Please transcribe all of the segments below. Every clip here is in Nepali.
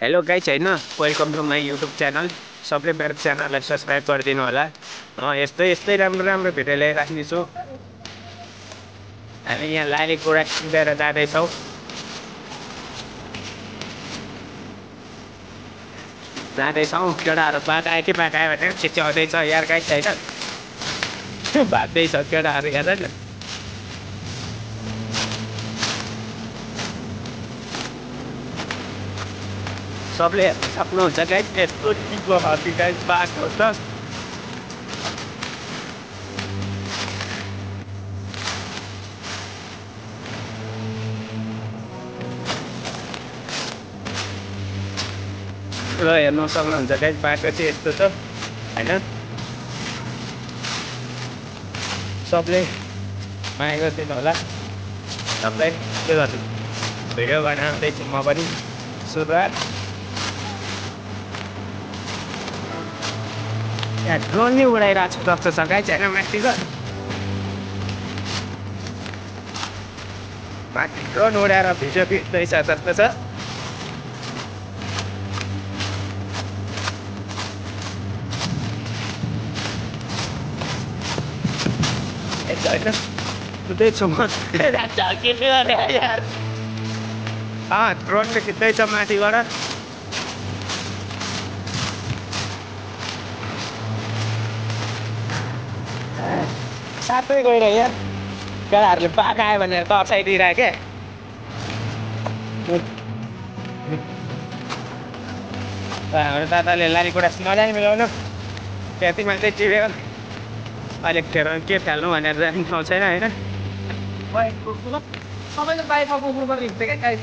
हेलो गाइस होइन welcome to my YouTube channel. सबले मेरो च्यानललाई सब्सक्राइब गरिदिनु होला। यस्तै यस्तै राम्रो राम्रो भिडियो लिएर राख्नेछु। हामी यहाँ लालीगुँडा किनेर जाँदैछौँ। केटाहरू बाटो आयो कि बाटो आयो भनेर छिच्याउँदैछ यार गाइस होइन। भाग्दैछ केटाहरू हेर न। सबले हेर्न सक्नुहुन्छ गाइस, यस्तो चिप्लो खालको गाइस बाटो छ। र हेर्न सक्नुहुन्छ गाइस बाटो चाहिँ यस्तो छ होइन। सबले माया गरिदिनु होला। सबलाई के गर्नु, भिडियो बनाउँदैछु म पनि सुरुवात। यहाँ ड्रोन नै उडाइरहेको छु जस्तो छ गाइस होइन। माथि ड्रोन उडाएर भिडियो खिच्दैछ जस्तो छ। ड्रोनले खिच्दैछ माथिबाट। साथै गएर यहाँ केटाहरूले बाघ आयो भनेर तर्साइदिइरहेको क्या। हाम्रो दादाले लालीगुँडा नजाने मिलाउनु त्यति मात्रै चिप्यो। अलिक खेर के खेल्नु भनेर जानु पाउँछ छैन होइन। सबैले बाइकमा कुकुरबाट हिँड्छ क्या गाइस।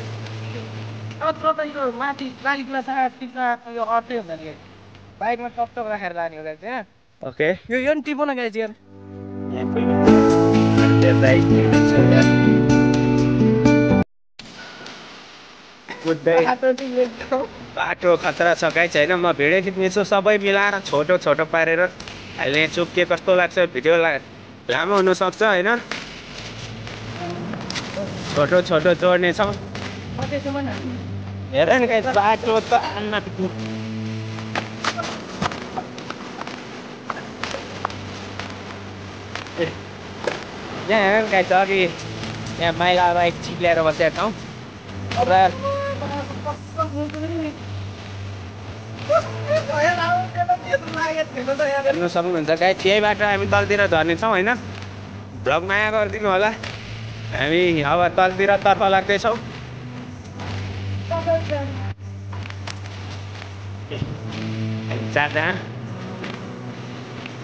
अब यो माथि लालीगुँडा यो अर्थै हुँदैन कि बाइकमा टकटक राखेर लाने हो गाइस होइन। ओके यो नि टिपो न गाइस यार। बाटो खतरा छ गाइस होइन। म भिडियो खिच्नेछु सबै मिलाएर छोटो छोटो पारेर हाल्नेछु। के कस्तो लाग्छ भिडियो लामो हुनसक्छ होइन। छोटो छोटो जोड्नेछौँ। हेर नि गाइस बाटो त यहाँ हेर नि गाइस अघि यहाँ माइला बाइक चिप्ल्याएर बसेको ठाउँ र हेर्नु सक्नुहुन्छ गाइस यही बाटो हामी तलतिर झर्नेछौँ होइन। भ्लग माया गरिदिनु होला। हामी अब तलतिर तर्फ लाग्दैछौँ। जाँदा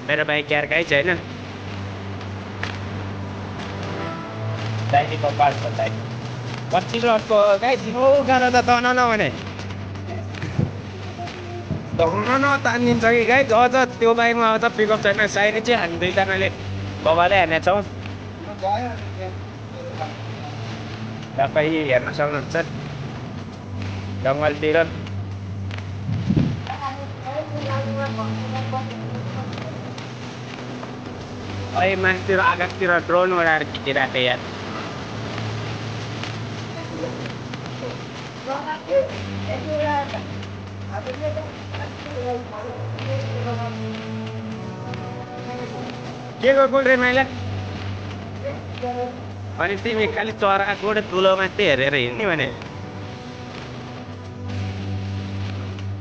मेरो बाइक यार गाइस होइन। दाइनीको पार्ट भन्दा कति रडको गाइस हो गाह्रो त तनाउन भने तनाउन तानिन्छ कि गाइस। अझ त्यो बाइकमा अझ पिकअप छैन। साइड चाहिँ हामी दुईजनाले बबाले हानेछौँ। तपाईँ हेर्न सक्नुहुन्छ जङ्गलतिर। अहिले माथितिर आकाशतिर ड्रोन उडाएर खिचिरहेको यार। के को रे माइला अनि तिमी खालि चराको र ठुलो मात्रै हेरेर हिँड्ने भने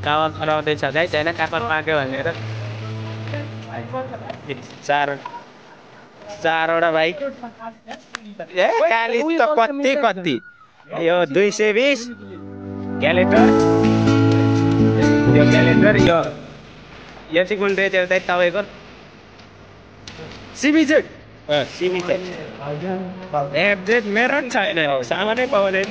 कावा कराउँदैछ गाइस होइन। कापर पाक्यो भनेर चारवटा बाइक ए काली त कति कति यो 220 ग्यालेटर। यो ग्यालेटर यो चाहिँ कुन रहेछ एउटा तपाईँको सिबिजेड एफजेड मेरो पनि छैन। सामानै पाउँदैन।